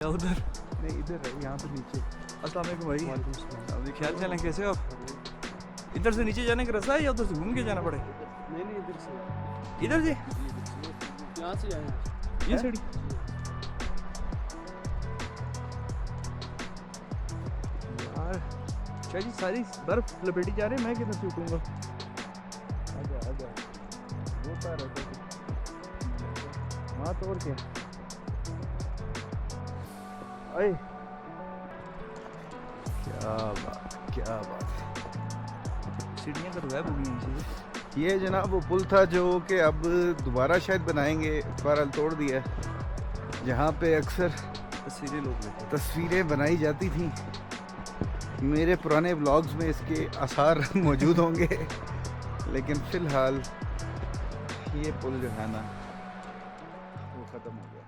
उधर नहीं इधर है, यहाँ पे नीचे। अस्सलाम वालेकुम भाई। वालेकुम सलाम। अभी ख्याल चलें, कैसे हो आप? इधर से नीचे जाने का रास्ता है या उधर से घूम के जाना पड़े? नहीं इधर से इधर से यहाँ से आए ये सीढ़ी। यार शायद जी सारी बर्फ लपेटी जा रही है, मैं कितना चूकूंगा। आजा आजा वो पार है हाँ तो और क्या। अरे क्या बात है। सीढ़ियाँ तो रैप हो गई हैं। ये जनाब वो पुल था जो कि अब दोबारा शायद बनाएंगे, बहरहाल तोड़ दिया है। जहाँ पे अक्सर तस्वीरें लोग लेते हैं। तस्वीरें बनाई जाती थी। मेरे पुराने व्लॉग्स में इसके आसार मौजूद होंगे, लेकिन फ़िलहाल ये पुल जो है ना वो ख़त्म हो गया।